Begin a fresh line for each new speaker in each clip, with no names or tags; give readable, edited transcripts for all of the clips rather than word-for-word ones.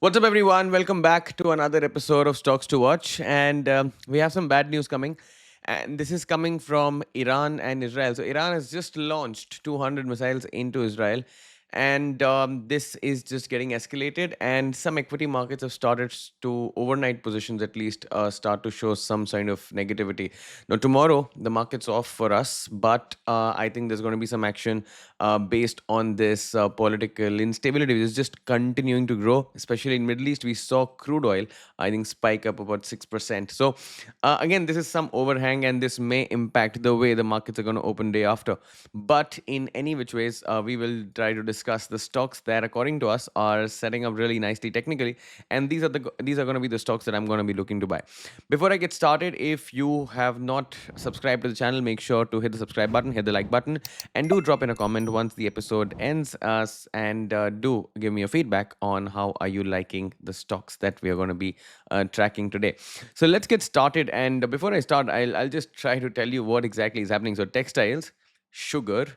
What's up, everyone? Welcome back to another episode of Stocks to Watch. And we have some bad news coming. And this is coming from Iran and Israel. So, Iran has just launched 200 missiles into Israel. And this is just getting escalated. And some equity markets have started to, overnight positions at least, start to show some kind of negativity. Now, tomorrow, the market's off for us. But I think there's going to be some action based on this political instability, which is just continuing to grow. Especially in Middle East, we saw crude oil, I think, spike up about 6%. So again, this is some overhang, and this may impact the way the markets are going to open day after. But in any which ways, we will try to discuss the stocks that, according to us, are setting up really nicely technically, and these are going to be the stocks that I'm going to be looking to buy. Before I get started, if you have not subscribed to the channel, make sure to hit the subscribe button, hit the like button, and do drop in a comment once the episode ends. And do give me your feedback on how are you liking the stocks that we are going to be tracking today. So let's get started. And before I start, I'll just try to tell you what exactly is happening. So textiles, sugar,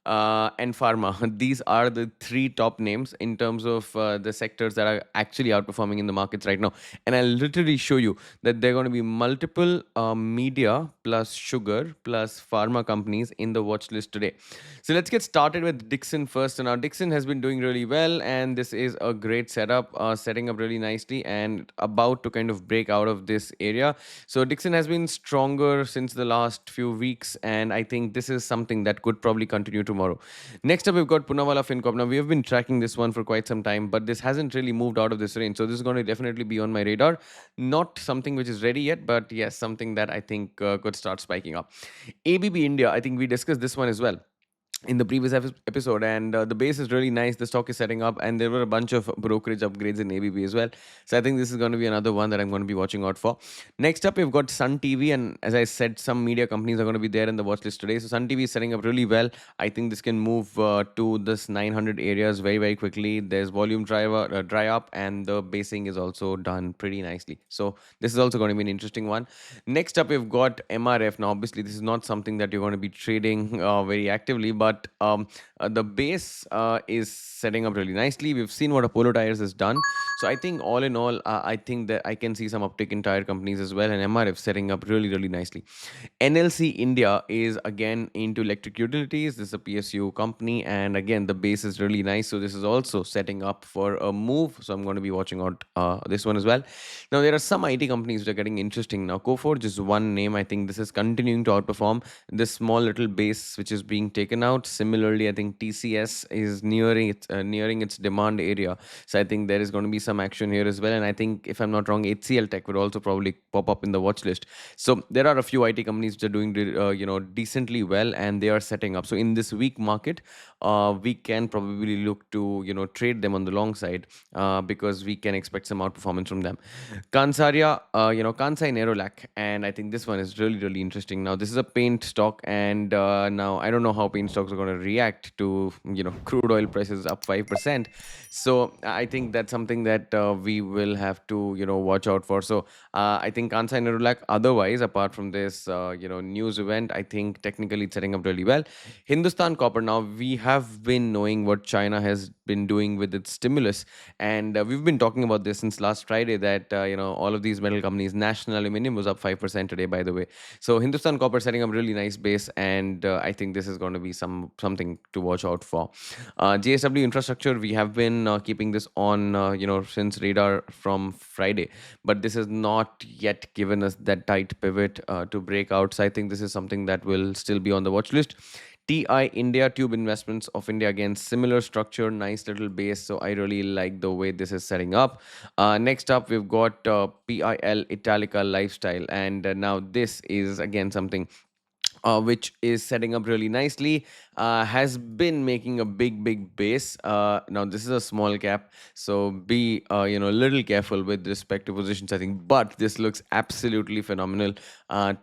and pharma. These are the three top names in terms of the sectors that are actually outperforming in the markets right now. And I'll literally show you that there are going to be multiple media plus sugar plus pharma companies in the watch list today. So let's get started with Dixon first. And now Dixon has been doing really well, and this is a great setup, setting up really nicely and about to kind of break out of this area. So Dixon has been stronger since the last few weeks, and I think this is something that could probably continue tomorrow. Next up, we've got Poonawalla Fincorp. Now, we have been tracking this one for quite some time, but this hasn't really moved out of this range. So this is going to definitely be on my radar. Not something which is ready yet, but yes, something that I think could start spiking up. ABB India, I think we discussed this one as well in the previous episode, and the base is really nice. The stock is setting up, and there were a bunch of brokerage upgrades in ABB as well. So I think this is going to be another one that I'm going to be watching out for. Next up, we've got Sun TV, and as I said, some media companies are going to be there in the watch list today. So Sun TV is setting up really well. I think this can move to this 900 areas very, very quickly. There's volume dry up, and the basing is also done pretty nicely. So this is also going to be an interesting one. Next up, we've got MRF. Now, obviously, this is not something that you're going to be trading very actively, but the base is setting up really nicely. We've seen what Apollo Tires has done. So I think all in all, I think that I can see some uptick in tire companies as well, and MRF setting up really, really nicely. NLC India is again into electric utilities. This is a PSU company, and again, the base is really nice. So this is also setting up for a move. So I'm going to be watching out this one as well. Now, there are some IT companies that are getting interesting. Now, Coforge is one name. I think this is continuing to outperform this small little base which is being taken out. Similarly, I think TCS is nearing its demand area. So I think there is going to be some action here as well. And I think, if I'm not wrong, HCL Tech would also probably pop up in the watch list. So there are a few IT companies which are doing decently well, and they are setting up. So in this weak market, we can probably look to trade them on the long side, because we can expect some outperformance from them. Kansaria, Kansai Nerolac, and I think this one is really, really interesting. Now, this is a paint stock, and now I don't know how paint stocks are going to react to, crude oil prices up 5%. So I think that's something that we will have to, watch out for. So I think Kansai Nerolac, otherwise, apart from this, news event, I think technically it's setting up really well. Hindustan Copper, now we have been knowing what China has been doing with its stimulus, and we've been talking about this since last Friday that all of these metal companies. National Aluminium was up 5% today, by the way. So Hindustan Copper setting up really nice base, and I think this is going to be something to watch out for. JSW Infrastructure, we have been keeping this on since radar from Friday, but this has not yet given us that tight pivot to break out. So I think this is something that will still be on the watch list. TI India, Tube Investments of India, again, similar structure, nice little base. So I really like the way this is setting up. Next up, we've got PIL Italica Lifestyle. And now this is again something which is setting up really nicely, has been making a big base. Now this is a small cap, so be a little careful with respect to positions, I think, but this looks absolutely phenomenal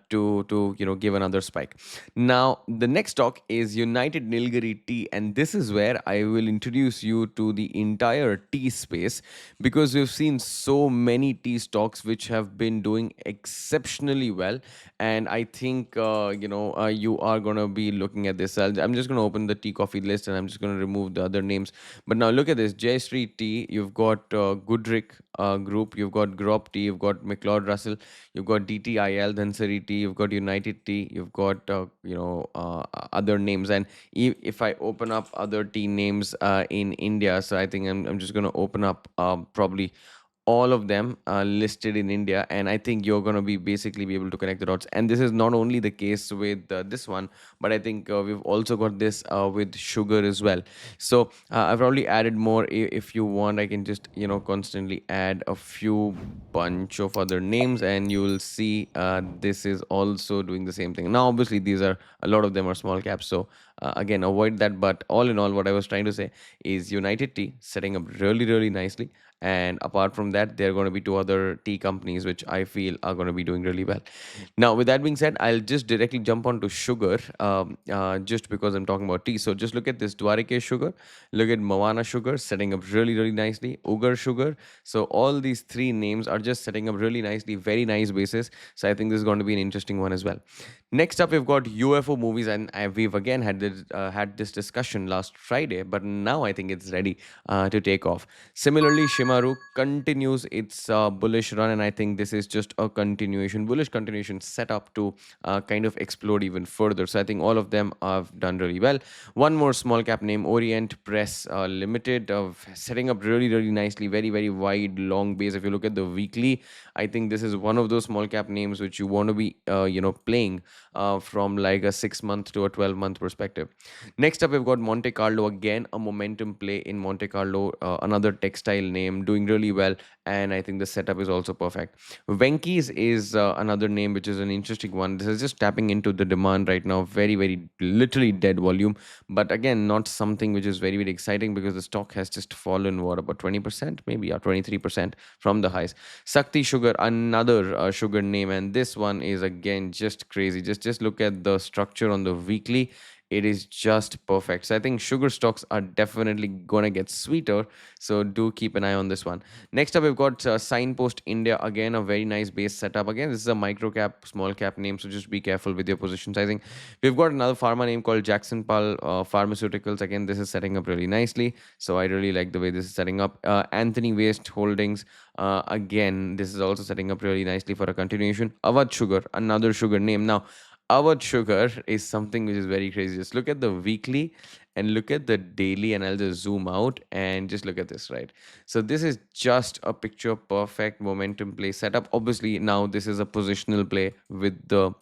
to give another spike. Now the next stock is United Nilgiri Tea, and this is where I will introduce you to the entire tea space, because we've seen so many tea stocks which have been doing exceptionally well, and I think you are going to be looking at this. I'm just just going to open the tea coffee list and I'm just going to remove the other names. But now look at this: J Street Tea, you've got Goodrick Group, you've got Grop Tea, you've got McLeod Russell, you've got DTIL, Dhansari Tea, you've got United Tea, you've got other names. And if I open up other tea names in India, so I think I'm just going to open up probably all of them listed in India, and I think you're going to be basically be able to connect the dots. And this is not only the case with this one, but I think we've also got this with sugar as well. So I've probably added more. If you want, I can just constantly add a few bunch of other names, and you will see this is also doing the same thing. Now, obviously, these are a lot of them are small caps, so again, avoid that. But all in all, what I was trying to say is United Tea setting up really, really nicely. And apart from that, there are going to be two other tea companies which I feel are going to be doing really well. Now, with that being said, I'll just directly jump on to sugar, just because I'm talking about tea. So just look at this: Dwarike Sugar, look at Mawana Sugar setting up really, really nicely, Ugar Sugar. So all these three names are just setting up really nicely, very nice basis. So I think this is going to be an interesting one as well. Next up, we've got UFO movies, and we've again had this discussion last Friday, but now I think it's ready to take off. Similarly, Shimaru continues its bullish run, and I think this is just a continuation, bullish continuation set up to kind of explode even further. So I think all of them have done really well. One more small cap name, Orient Press Limited, of setting up really, really nicely, very, very wide, long base. If you look at the weekly, I think this is one of those small cap names which you want to be, playing from like a 6 month to a 12-month perspective. Next up, we've got Monte Carlo, again a momentum play in Monte Carlo, another textile name doing really well, and I think the setup is also perfect. Venky's is another name which is an interesting one. This is just tapping into the demand right now, very, very literally dead volume, but again, not something which is very, very exciting because the stock has just fallen, what, about 20%, maybe, or 23% from the highs. Sakti Sugar, another sugar name, and this one is again just crazy. Just look at the structure on the weekly. It is just perfect. So I think sugar stocks are definitely gonna get sweeter. So do keep an eye on this one. Next up, we've got Signpost India. Again, a very nice base setup. Again, this is a micro cap, small cap name. So just be careful with your position sizing. We've got another pharma name called Jackson Pal Pharmaceuticals. Again, this is setting up really nicely. So I really like the way this is setting up. Anthony Waste Holdings. Again, this is also setting up really nicely for a continuation. Awadh Sugar, another sugar name. Now, Awadh Sugar is something which is very crazy. Just look at the weekly and look at the daily, and I'll just zoom out and just look at this, right? So this is just a picture perfect momentum play setup. Obviously, now this is a positional play with the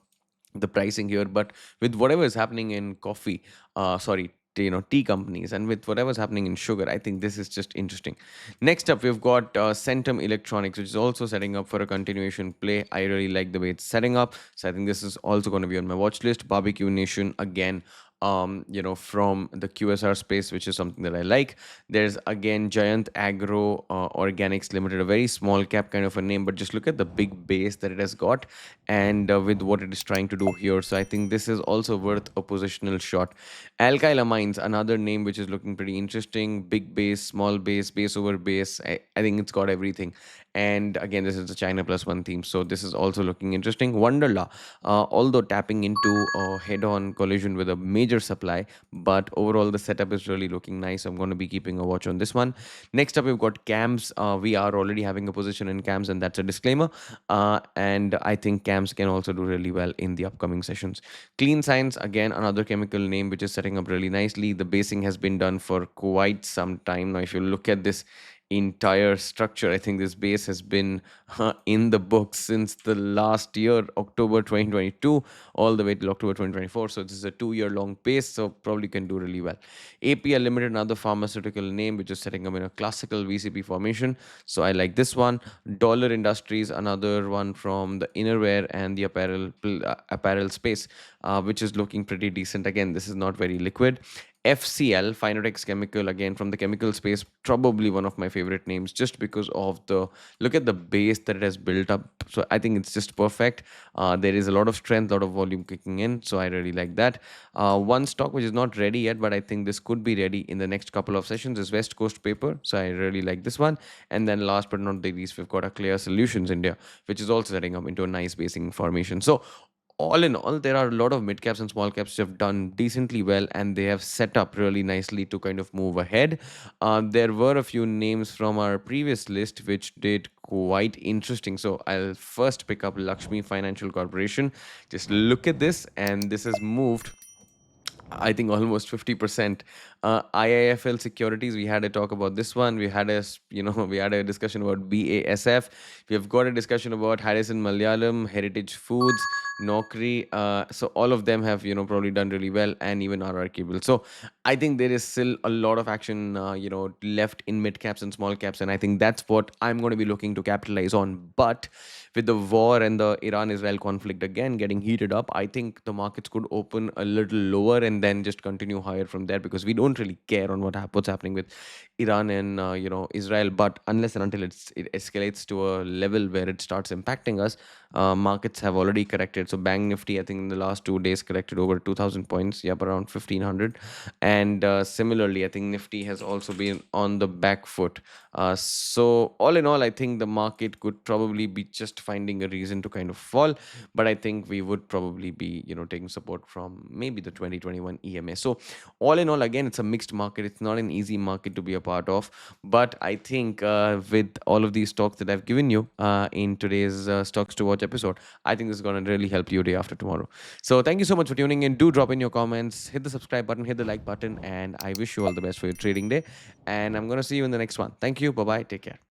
pricing here, but with whatever is happening in coffee, sorry, tea companies, and with whatever's happening in sugar, I think this is just interesting. Next up, we've got Centum Electronics, which is also setting up for a continuation play. I really like the way it's setting up, so I think this is also going to be on my watch list. Barbecue Nation, again, from the QSR space, which is something that I like. There's again Giant Agro Organics Limited, a very small cap kind of a name, but just look at the big base that it has got, and with what it is trying to do here. So I think this is also worth a positional shot. Alkyl Amines, another name which is looking pretty interesting. Big base, small base, base over base. I think it's got everything. And again, this is the China plus one theme, so this is also looking interesting. Wonderla, although tapping into a head-on collision with a major supply, but overall the setup is really looking nice. I'm going to be keeping a watch on this one. Next up, we've got CAMS. We are already having a position in CAMS, and that's a disclaimer. And I think CAMS can also do really well in the upcoming sessions. Clean Science, again, another chemical name which is setting up really nicely. The basing has been done for quite some time now. If you look at this entire structure, I think this base has been in the books since the last year, October 2022, all the way till October 2024. So this is a 2-year long base, so probably can do really well. APL Limited, another pharmaceutical name which is setting up in a classical VCP formation. So I like this one. Dollar Industries, another one from the innerwear and the apparel space, which is looking pretty decent. Again, this is not very liquid. FCL, Finotex Chemical, again from the chemical space, probably one of my favorite names just because of the look at the base that it has built up. So I think it's just perfect. There is a lot of strength, a lot of volume kicking in. So I really like that. One stock which is not ready yet, but I think this could be ready in the next couple of sessions is West Coast Paper. So I really like this one. And then last but not the least, we've got a Clear Solutions India, which is also setting up into a nice basing formation. So all in all, there are a lot of mid caps and small caps who have done decently well, and they have set up really nicely to kind of move ahead. There were a few names from our previous list which did quite interesting. So I'll first pick up Lakshmi Financial Corporation. Just look at this, and this has moved, I think, almost 50%. IIFL Securities, we had a talk about this one. We had we had a discussion about BASF. We have got a discussion about Harrison Malayalam, Heritage Foods, Naukri. So all of them have, probably done really well, and even RR Cable. So I think there is still a lot of action, left in mid caps and small caps, and I think that's what I'm going to be looking to capitalize on. But with the war and the Iran-Israel conflict again getting heated up, I think the markets could open a little lower and then just continue higher from there, because we don't really care on what's happening with Iran and Israel. But unless and until it escalates to a level where it starts impacting us, markets have already corrected. So Bank Nifty, I think in the last 2 days corrected over 2,000 points, yep, around 1,500. And similarly, I think Nifty has also been on the back foot. So all in all, I think the market could probably be just finding a reason to kind of fall, but I think we would probably be, taking support from maybe the 2021 EMA. So all in all, again, it's a mixed market. It's not an easy market to be a part of, but I think with all of these stocks that I've given you in today's Stocks to Watch episode, I think this is going to really help you day after tomorrow. So thank you so much for tuning in. Do drop in your comments, hit the subscribe button, hit the like button, and I wish you all the best for your trading day. And I'm going to see you in the next one. Thank you. Bye bye. Take care.